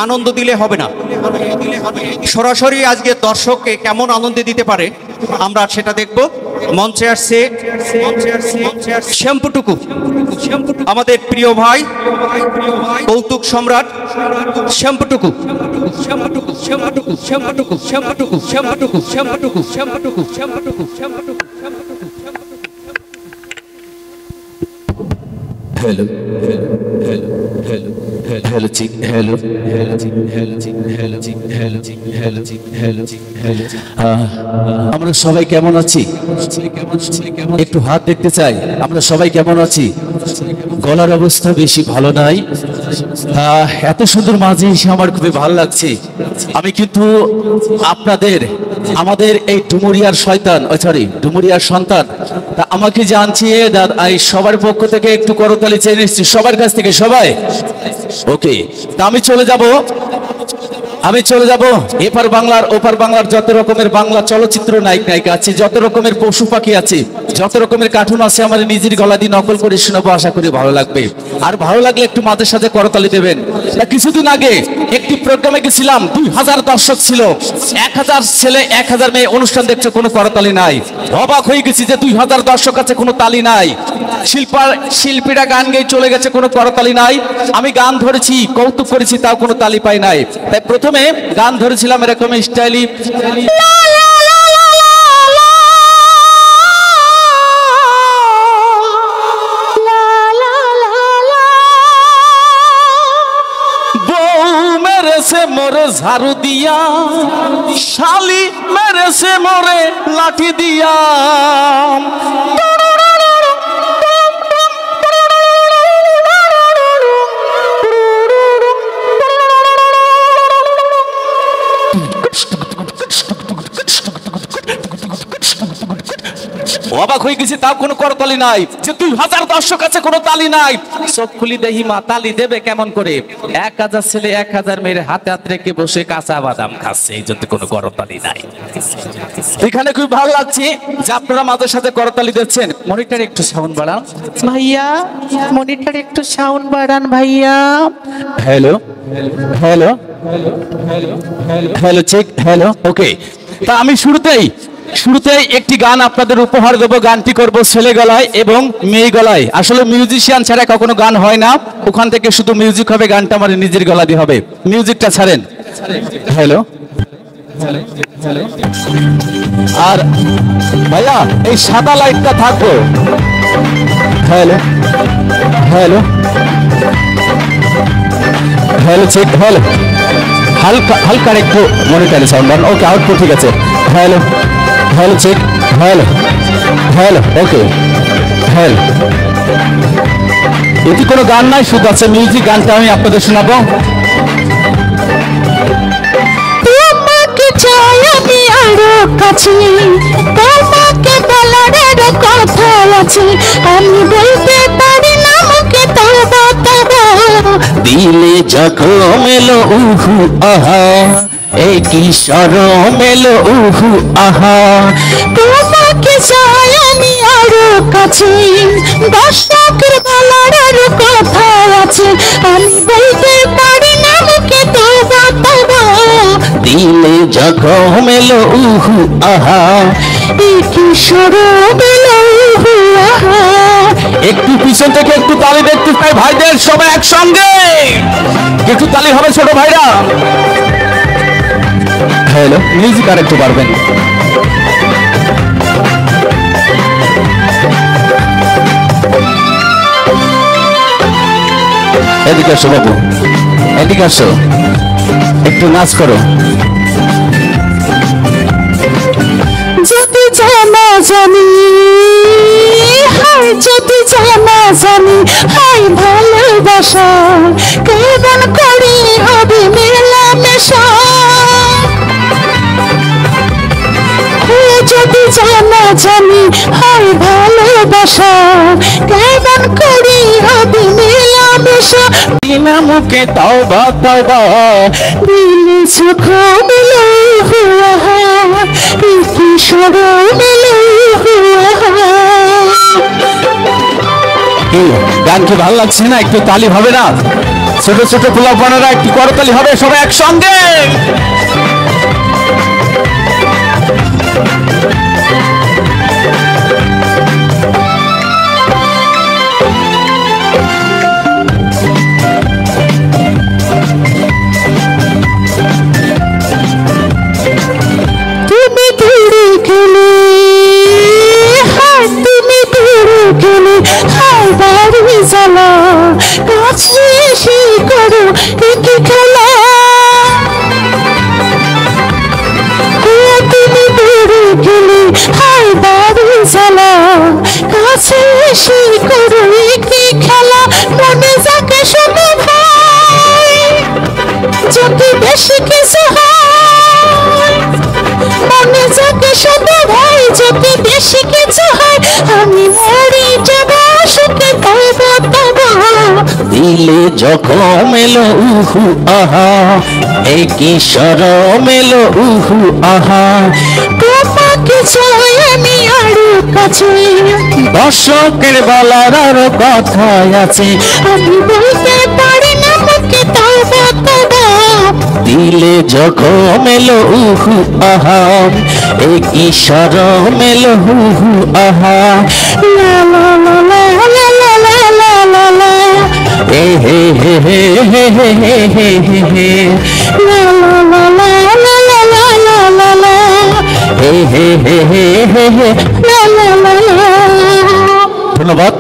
আনন্দ দিলে হবে না, সরাসরি আজকে দর্শককে কেমন আনন্দ দিতে পারে আমরা সেটা দেখব। মঞ্চে আসছে শ্যাম্পুটুকু, আমাদের প্রিয় ভাই কৌতুক সম্রাট শ্যাম্পুটুকু। শ্যাম্পুটুকু শ্যাম্পুটুকু শ্যাম্পুটুকু শ্যাম্পুটুকু শ্যাম্পুটুকু শ্যাম্পুটুকু শ্যাম্পুটুকু শ্যাম্পুটুকু শ্যাম্পুটুকু। हेलो हेलो हेलो हेलो जी हेलो हेलो जी हेलो जी हेलो जी हेलो जी हेलो जी हेलो जी हेलो जी। আমরা সবাই কেমন আছি? একটু হাত দেখতে চাই। আমরা সবাই কেমন আছি? গলার অবস্থা বেশি ভালো নাই। এত সুন্দর মাঝে এসে আমার খুবই ভালো লাগছে। আমি কিন্তু আপনাদের আমাদের এই ডুমুরিয়ার শয়তান সরি ডুমুরিয়ার সন্তান তা আমাকে জানছি সবার পক্ষ থেকে একটু করতালি চেয়ে নিচ্ছি সবার কাছ থেকে সবাই। ওকে, তা আমি চলে যাব এপার বাংলার ওপার বাংলার যত রকমের বাংলা চলচ্চিত্র নায়ক নায়িকা আছে, যত রকমের পশু পাখি আছে, যত রকমের কার্টুন আছে, আমার নিজের গলা দিয়ে নকল করে শোনাবো। আশা করি ভালো লাগবে। আর ভালো লাগলে একটু মাঝে সাথে করতালি দেবেন। কিছুদিন আগে একটি প্রোগ্রামে গেছিলাম, 2000 দর্শক ছিল, 1000 ছেলে 1000 মেয়ে অনুষ্ঠান দেখছে, কোনো করতালি নাই। অবাক হয়ে গেছি যে 2000 দর্শক আছে, কোনো তালি নাই। শিল্পীরা গান গেয়ে চলে গেছে, কোনো করতালি নাই। আমি গান ধরেছি, কৌতুক করেছি, তাও কোনো তালি পাই নাই। তাই প্রথমে গান ধরেছিলাম এরকম স্টাইলি, মেরেছে মোরে ঝাড়ু দিয়া, শালি মেরেছে মোরে লাঠি দিয়া, অবাক হয়ে গেছি, তাও কোনো করতালি নাই। যে 2000 দর্শক আছে, কোনো তালি নাই। চোখ খুলি দেখি মা তালি দেবে কেমন করে? 1000 ছেলে 1000 মেয়ের হাতে হাত রেখে বসে কাঁচা বাদাম খাচ্ছে, এই জন্য কোনো করতালি নাই। এখানে খুব ভালো লাগছে যে আপনারা মাদের সাথে করতালি দিচ্ছেন। মনিটর একটু সাউন্ড বাড়ান ভাইয়া, মনিটর একটু সাউন্ড বাড়ান ভাইয়া। Hello hello hello check hello. Okay, তা আমি শুরুতেই একটি গান আপনাদের উপহার দেবো। গানটি করব ছেলে গলায় এবং মেয়ে গলায়। আসলে মিউজিশিয়ান ছাড়া কখনো গান হয় না, ওখান থেকে শুধু মিউজিক হবে, গানটা আমার নিজের গলা দিয়ে হবে। মিউজিকটা ছাড়েন। হ্যালো, আর ভাইয়া এই সাদা লাইটটা থাকবো। Hello hello hello check hello, হালকা একটু মনিটরে সাউন্ড বাড়ান। ওকে, আউটপুট ঠিক আছে। Hello hello check hello hello. Okay, hello, এটি কোনো গান নাই, শুধু আছে মিউজিক। গানটা আমি আপনাদের শোনাবো। তোমাকে চাই আমি আরো কাছে, তোমাকে বলার আরো কথা আছে, আমি বলতে পারি না মুখে তওবা তওবা। দিলে জখম এলো উহু আহা, এই কি শরম এলো উহু আহা। তোমাকে চাই আমি আরো কাছে, দর্শকের বলার আরো কথা আছে, আমি বলতে পারি না মুখে তওবা তওবা। দিলে জখম এলো উহু আহা, এই কি শরম এলো উহু আহা। একটু পিছন থেকে একটু তালি দেখতে চাই ভাইদের, সবাই একসঙ্গে একটু তালি হবে ছোট ভাইরা। হ্যালো, মিউজিক আর একটু পারবেন। এদিকে আসো বাবু, এদিকে আসো, একটু নাচ করো। যদি জানা জানি, হায় যদি জানা জানি, হায় ভালোবাসা কেমন করি হবে মেলামেশা। যদি জানা জানি, হায় ভালোবাসা কেমন করি হবে মেলামেশা। বিনা মুখে তওবা তওবা, দিলে সুখ মিলো হুয়া, কি শরম মিলো হুয়া। গান কি ভালো লাগছে না? একটু তালি হবে না? ছোট ছোট পোলাপানেরা একটি করতালি হবে সবাই একসঙ্গে। তুমি দূরে গেলে, হায় তুমি দূরে গেলে, হায় বাড়ি জ্বালা, কাছে এসে করো একই খেলা। তুমি দূরে গেলে, হায় বাড়ি জ্বালা, কাছে এসে করো একই খেলা। মনে যাকে শুধু ভাই, যদি বেশি কিছু হয়, মনে যাকে শুধু ভাই, যদি বেশি কিছু হয়, আমি মরে যাব সুখে পাইব তবা। দিলে জখম এলো উহু আহা, একই শরম এলো উহু আহা। তোমাকে চাই আমি আরো কাছে, দর্শকের বলার আরো কথা আছে, আমি বলতে পারি না মুখে তবা তবা। দিলে জখম এলো উহু আহা, একই শরম এলো উহু আহা। লা লা লা লা লা লা লা লা লা লা, হে হে হে হে হে হে হে হে হে, লা লা লা লা লা লা লা লা লা লা, হে হে হে হে হে হে। লা লা লা লা। ধন্যবাদ।